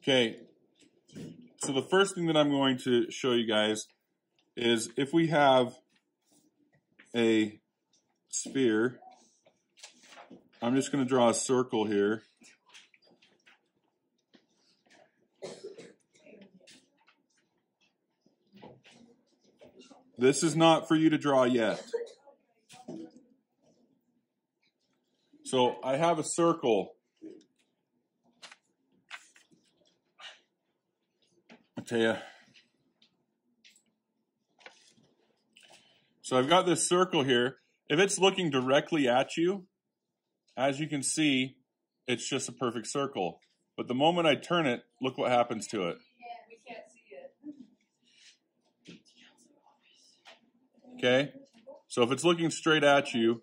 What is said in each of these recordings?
Okay, so the first thing that I'm going to show you guys is if we have a sphere, I'm just going to draw a circle here. This is not for you to draw yet. So I have a circle. I'll tell you. So I've got this circle here. If it's looking directly at you, as you can see, it's just a perfect circle. But the moment I turn it, look what happens to it. We can't see it. Okay? So if it's looking straight at you,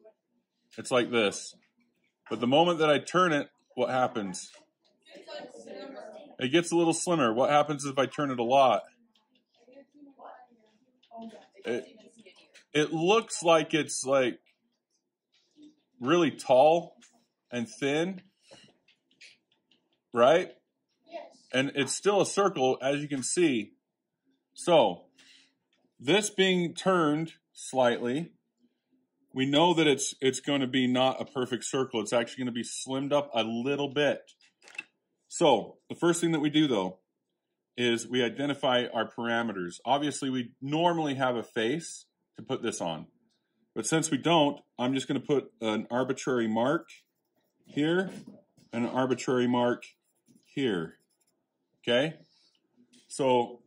it's like this. But the moment that I turn it, what happens? It gets a little slimmer. What happens if I turn it a lot? It looks like it's like really tall and thin, right? Yes. And it's still a circle, as you can see. So this being turned slightly, we know that it's going to be not a perfect circle. It's actually going to be slimmed up a little bit. So the first thing that we do, though, is we identify our parameters. Obviously, we normally have a face to put this on. But since we don't, I'm just going to put an arbitrary mark here and an arbitrary mark here. Okay? So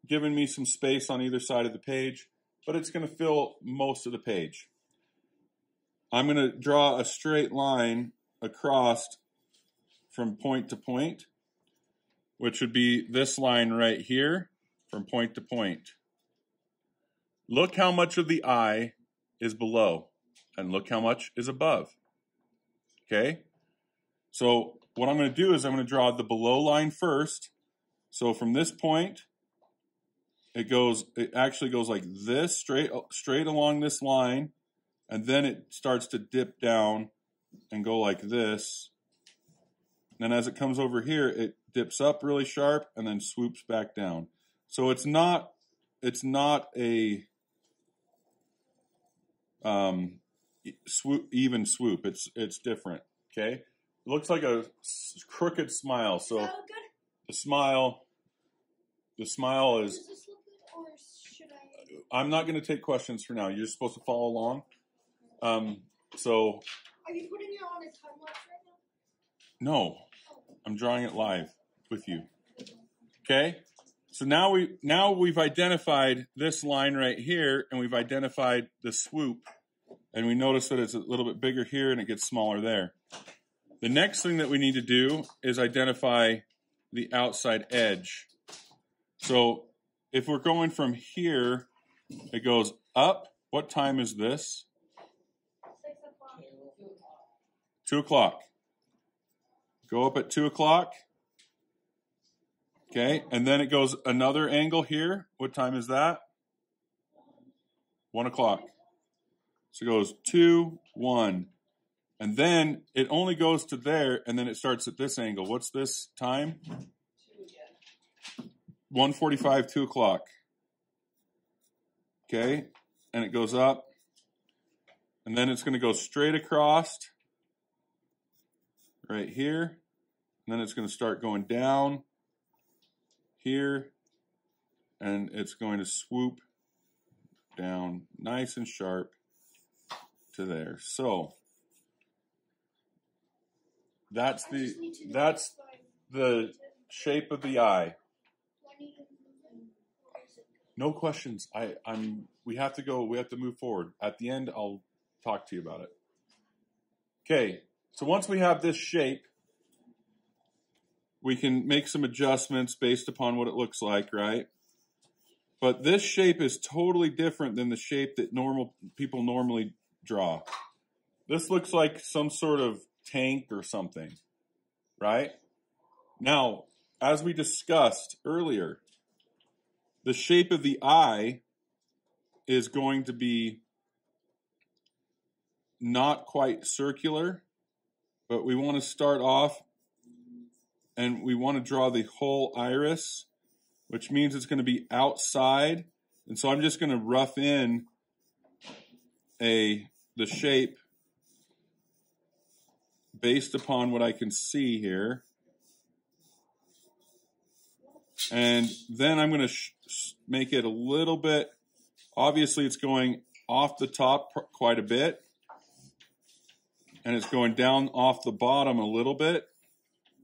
giving me some space on either side of the page, but it's going to fill most of the page. I'm going to draw a straight line across from point to point, which would be this line right here from point to point. Look how much of the eye is below, and look how much is above. Okay? So what I'm going to do is I'm going to draw the below line first. So from this point, it actually goes like this, straight along this line, and then it starts to dip down and go like this. And then as it comes over here, it dips up really sharp and then swoops back down. So it's not a even swoop. It's different. Okay, it looks like a crooked smile. So Does that look good? the smile is. Does this look good, or should I? I'm not going to take questions for now. You're supposed to follow along. So. Are you putting it on a time lapse right now? No, I'm drawing it live with you. Okay? So now we've identified this line right here, and we've identified the swoop, and we notice that it's a little bit bigger here and it gets smaller there. The next thing that we need to do is identify the outside edge. So if we're going from here, it goes up. What time is this? 6 o'clock. 2 o'clock. Go up at 2 o'clock. Okay, and then it goes another angle here. What time is that? 1 o'clock. So it goes 2, 1. And then it only goes to there, and then it starts at this angle. What's this time? 1:45, 2 o'clock. Okay, and it goes up. And then it's going to go straight across right here. And then it's going to start going down here, and it's going to swoop down nice and sharp to there. So that's the shape of the eye. No questions. We have to go. We have to move forward. At the end, I'll talk to you about it. Okay. So once we have this shape, we can make some adjustments based upon what it looks like, right? But this shape is totally different than the shape that people normally draw. This looks like some sort of tank or something, right? Now, as we discussed earlier, the shape of the eye is going to be not quite circular, but we want to start off and we want to draw the whole iris, which means it's going to be outside. And so I'm just going to rough in the shape based upon what I can see here. And then I'm going to make it a little bit, obviously it's going off the top quite a bit, and it's going down off the bottom a little bit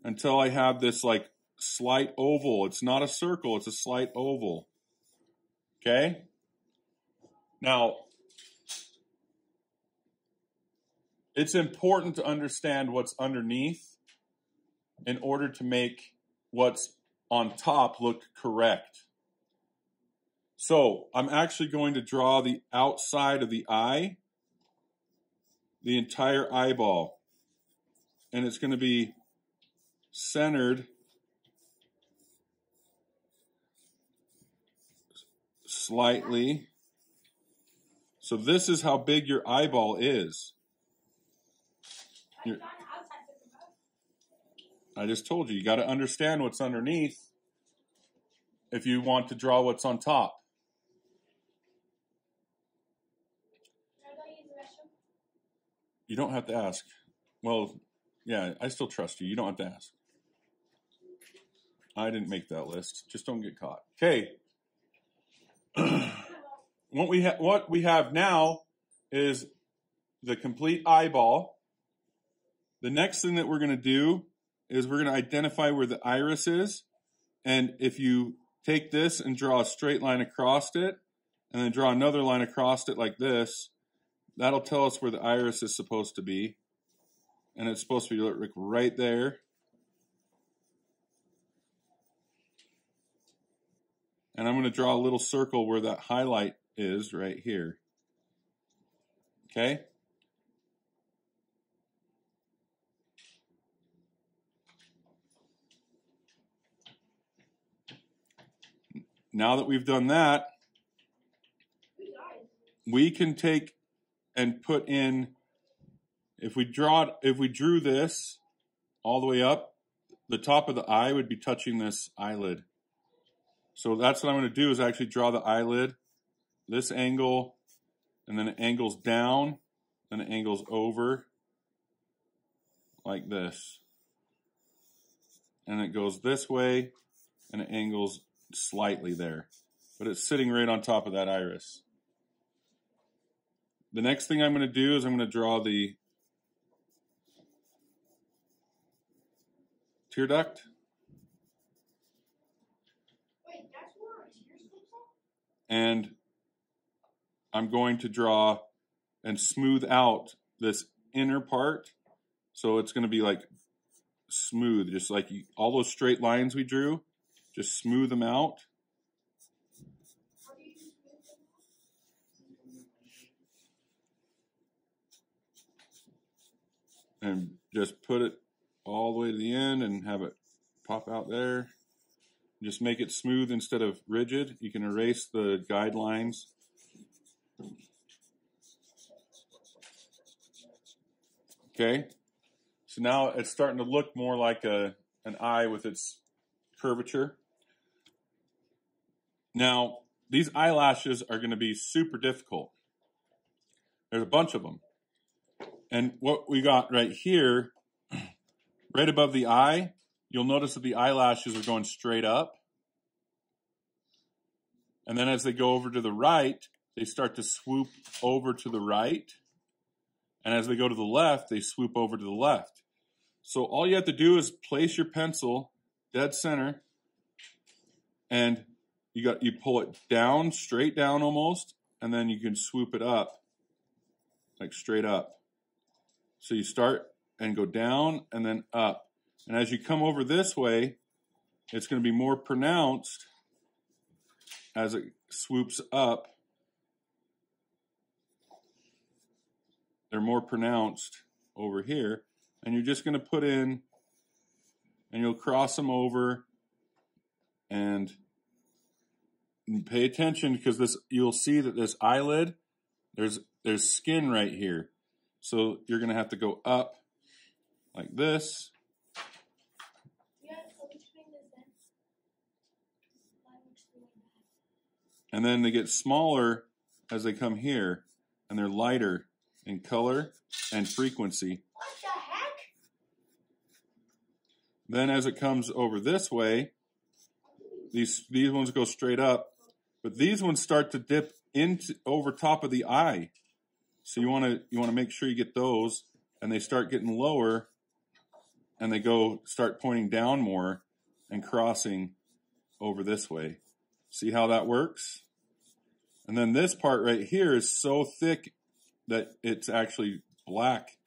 until I have this like slight oval. It's not a circle, it's a slight oval. Okay? Now, it's important to understand what's underneath in order to make what's on top look correct. So I'm actually going to draw the outside of the eye, the entire eyeball, and it's going to be centered slightly. So this is how big your eyeball is. I just told you, you got to understand what's underneath if you want to draw what's on top. You don't have to ask. Well, yeah, I still trust you. You don't have to ask. I didn't make that list. Just don't get caught. Okay. What we have now is the complete eyeball. The next thing that we're going to do is we're going to identify where the iris is. And if you take this and draw a straight line across it, and then draw another line across it like this, that'll tell us where the iris is supposed to be. And it's supposed to be like right there. And I'm going to draw a little circle where that highlight is right here. Okay? Now that we've done that, we can take and put in, if we drew this all the way up, the top of the eye would be touching this eyelid. So that's what I'm going to do, is actually draw the eyelid, this angle, and then it angles down, then it angles over, like this. And it goes this way, and it angles slightly there. But it's sitting right on top of that iris. The next thing I'm going to do is I'm going to draw the tear duct. Wait, that's where our tears come from? And I'm going to draw and smooth out this inner part. So it's going to be like smooth, just like all those straight lines we drew, just smooth them out. How do you do smooth them? And just put it all the way to the end and have it pop out there. Just make it smooth instead of rigid. You can erase the guidelines. Okay, so now it's starting to look more like an eye with its curvature. Now, these eyelashes are going to be super difficult. There's a bunch of them. And what we got right here, right above the eye, you'll notice that the eyelashes are going straight up. And then as they go over to the right, they start to swoop over to the right. And as they go to the left, they swoop over to the left. So all you have to do is place your pencil dead center, and you pull it down, straight down almost, and then you can swoop it up, like straight up. So you start and go down and then up. And as you come over this way, it's going to be more pronounced as it swoops up. They're more pronounced over here. And you're just going to put in, and you'll cross them over, and pay attention, because you'll see that this eyelid, there's skin right here. So you're going to have to go up like this. Yeah, And then they get smaller as they come here, and they're lighter in color and frequency. What the heck? Then as it comes over this way, these ones go straight up, but these ones start to dip into over top of the eye. So you want to make sure you get those, and they start getting lower, and they start pointing down more and crossing over this way. See how that works? And then this part right here is so thick that it's actually black.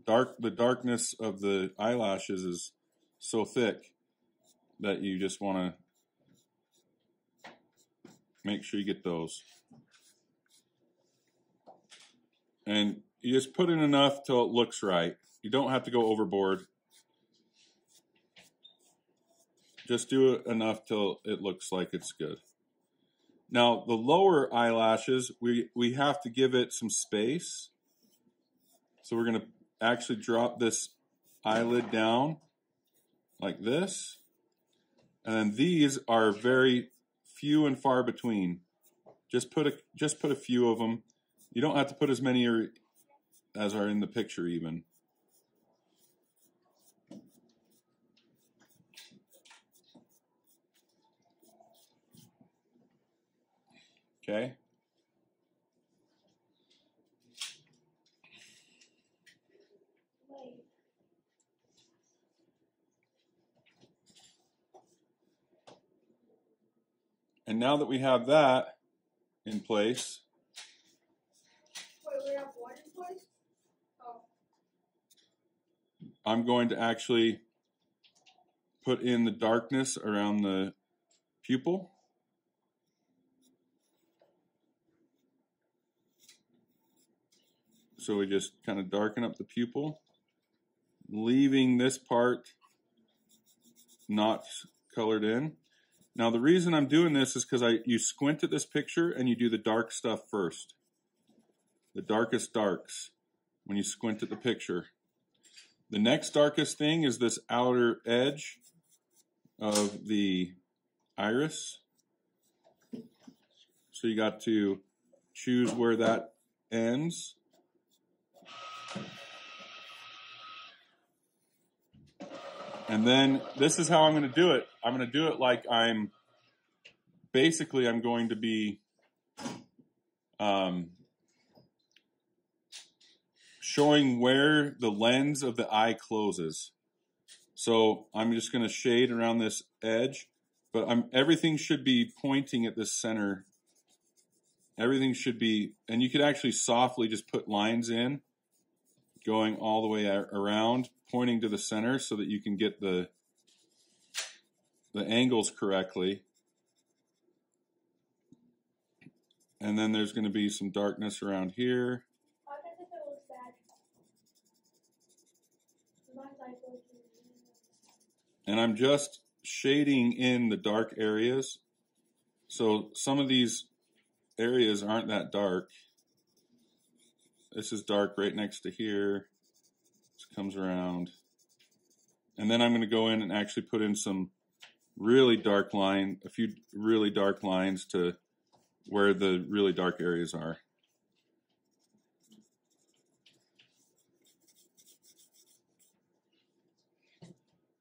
The darkness of the eyelashes is so thick that you just want to make sure you get those. And you just put in enough till it looks right. You don't have to go overboard. Just do it enough till it looks like it's good. Now, the lower eyelashes, we have to give it some space. So we're going to actually drop this eyelid down like this. And then these are very few and far between. Just put a few of them. You don't have to put as many as are in the picture even. Okay. Wait. And now that we have that in place, Wait, we have one in place? Oh. I'm going to actually put in the darkness around the pupil. So we just kind of darken up the pupil, leaving this part not colored in. Now the reason I'm doing this is because you squint at this picture and you do the dark stuff first. The darkest darks when you squint at the picture. The next darkest thing is this outer edge of the iris. So you got to choose where that ends. And then this is how I'm going to do it. I'm going to do it like I'm going to be showing where the lens of the eye closes. So I'm just going to shade around this edge, but everything should be pointing at this center. Everything should be, and you could actually softly just put lines in, going all the way around, pointing to the center so that you can get the angles correctly. And then there's going to be some darkness around here. I think it looks bad. And I'm just shading in the dark areas. So some of these areas aren't that dark. This is dark right next to here. This comes around. And then I'm going to go in and actually put in some really dark line, a few really dark lines to where the really dark areas are.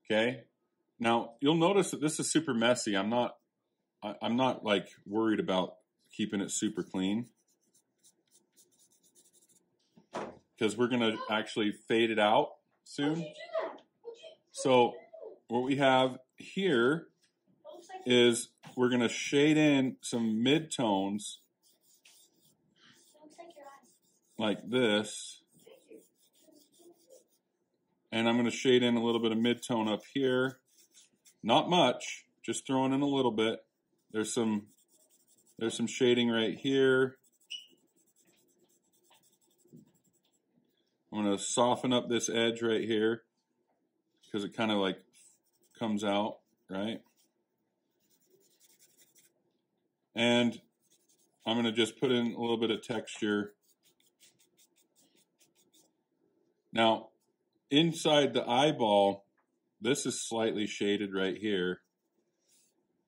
Okay. Now you'll notice that this is super messy. I'm not like worried about keeping it super clean, because we're going to actually fade it out soon. So what we have here is we're going to shade in some mid-tones like this. And I'm going to shade in a little bit of mid-tone up here. Not much, just throwing in a little bit. There's some shading right here. I'm going to soften up this edge right here because it kind of like comes out, right? And I'm going to just put in a little bit of texture. Now, inside the eyeball, this is slightly shaded right here.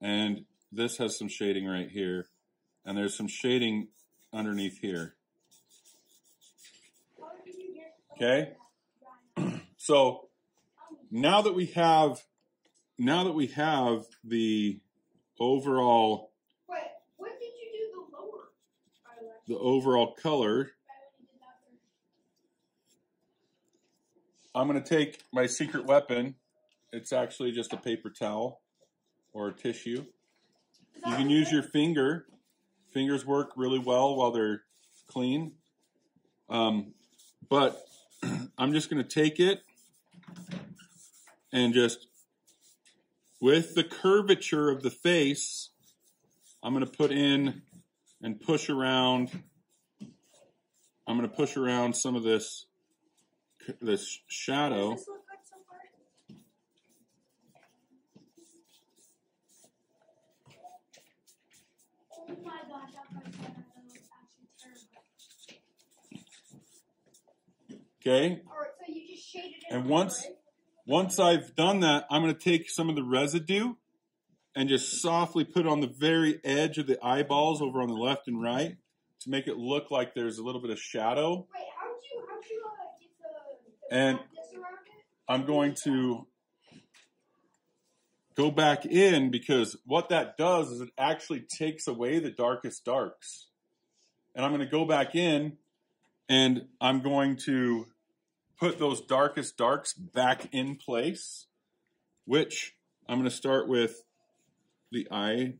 And this has some shading right here. And there's some shading underneath here. Okay? So now that we have the overall Wait, when did you do the lower eyelash? the overall color, I'm going to take my secret weapon. It's actually just a paper towel or a tissue. You can use your finger. Fingers work really well while they're clean. But I'm just going to take it and just, with the curvature of the face, I'm going to put in and push around. I'm going to push around some of this shadow. Does this look like so far? Oh my gosh, that part looks actually terrible. Okay? Alright, so you just shaded it. And in, once I've done that, I'm going to take some of the residue and just softly put it on the very edge of the eyeballs over on the left and right to make it look like there's a little bit of shadow. Wait, how'd you get the And blackness around it? I'm going to go back in, because what that does is it actually takes away the darkest darks. And I'm going to go back in and I'm going to put those darkest darks back in place, which I'm going to start with the eye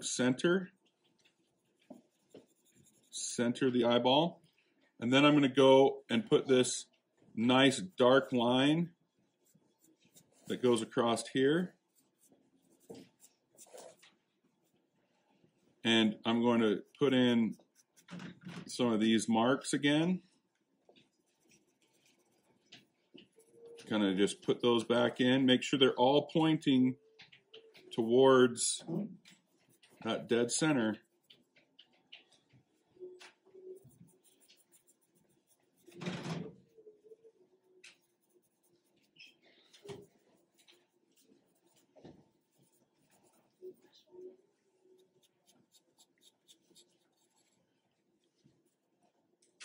center the eyeball. And then I'm going to go and put this nice dark line that goes across here. And I'm going to put in some of these marks again. Kind of just put those back in. Make sure they're all pointing towards that dead center.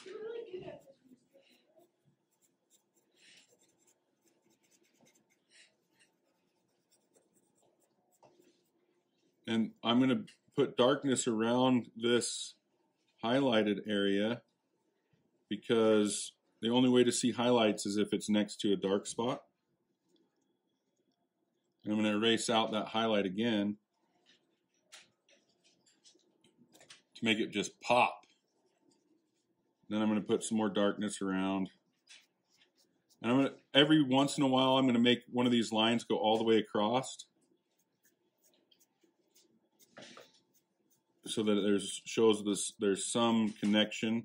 You're really good at this. And I'm going to put darkness around this highlighted area, because the only way to see highlights is if it's next to a dark spot. And I'm going to erase out that highlight again to make it just pop. Then I'm going to put some more darkness around. And I'm going to, every once in a while, I'm going to make one of these lines go all the way across, so that there's some connection.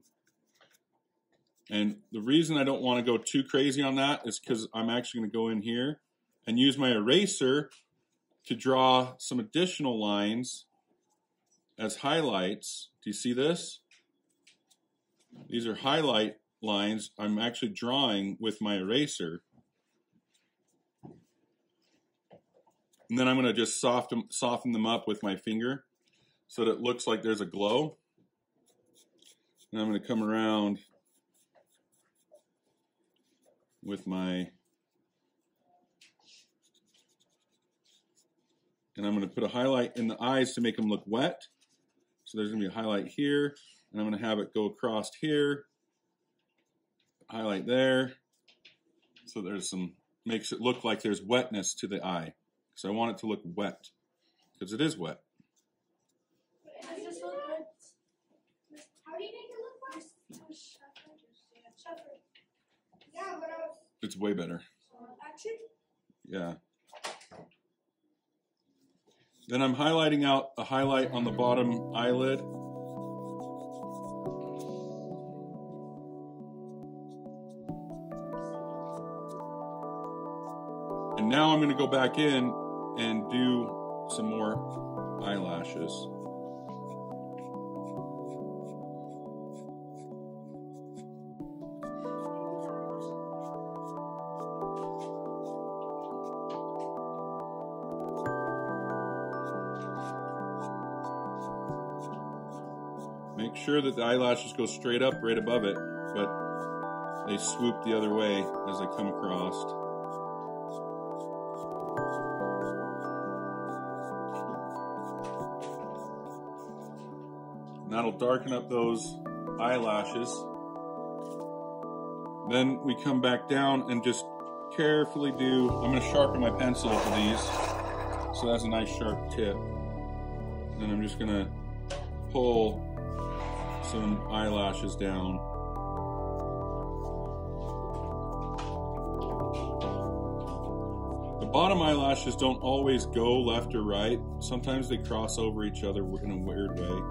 And the reason I don't want to go too crazy on that is because I'm actually going to go in here and use my eraser to draw some additional lines as highlights. Do you see this? These are highlight lines I'm actually drawing with my eraser. And then I'm going to just soften them up with my finger so that it looks like there's a glow. And I'm going to come around with my, and I'm going to put a highlight in the eyes to make them look wet. So there's going to be a highlight here, and I'm going to have it go across here, highlight there. So there's some, makes it look like there's wetness to the eye. So I want it to look wet, because it is wet. Does this look good? How do you make it look like? Yeah, but I was It's way better. action. Yeah. Then I'm highlighting out a highlight on the bottom eyelid. And now I'm going to go back in and do some more eyelashes. Make sure that the eyelashes go straight up right above it, but they swoop the other way as they come across. And that'll darken up those eyelashes. Then we come back down and just carefully do, I'm going to sharpen my pencil for these, so that's a nice sharp tip. And I'm just going to pull some eyelashes down. The bottom eyelashes don't always go left or right. Sometimes they cross over each other in a weird way.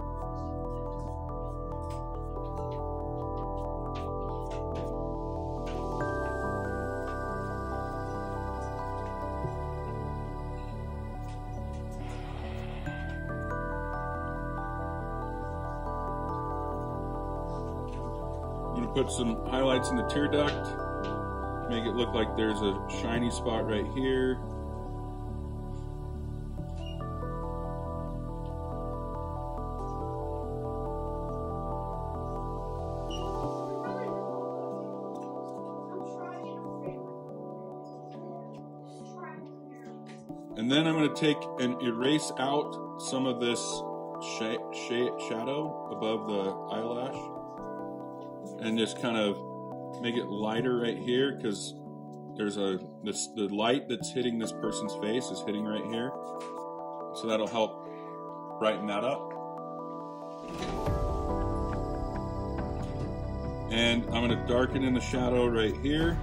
I'm going to put some highlights in the tear duct, make it look like there's a shiny spot right here. And then I'm going to take and erase out some of this shadow above the eyelash. And just kind of make it lighter right here, because there's the light that's hitting this person's face is hitting right here. So that'll help brighten that up. And I'm going to darken in the shadow right here.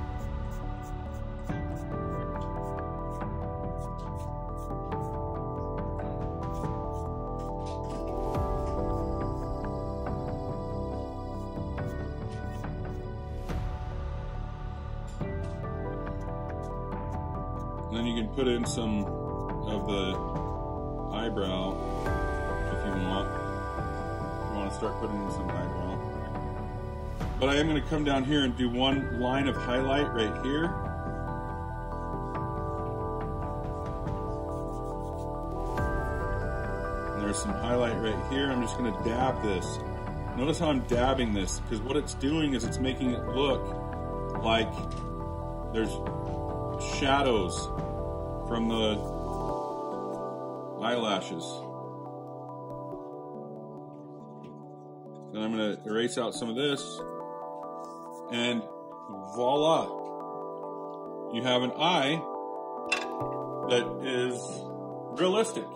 And then you can put in some of the eyebrow if you want. You want to start putting in some eyebrow. But I am going to come down here and do one line of highlight right here. And there's some highlight right here. I'm just going to dab this. Notice how I'm dabbing this, because what it's doing is it's making it look like there's shadows from the eyelashes. Then I'm going to erase out some of this, and voila, you have an eye that is realistic.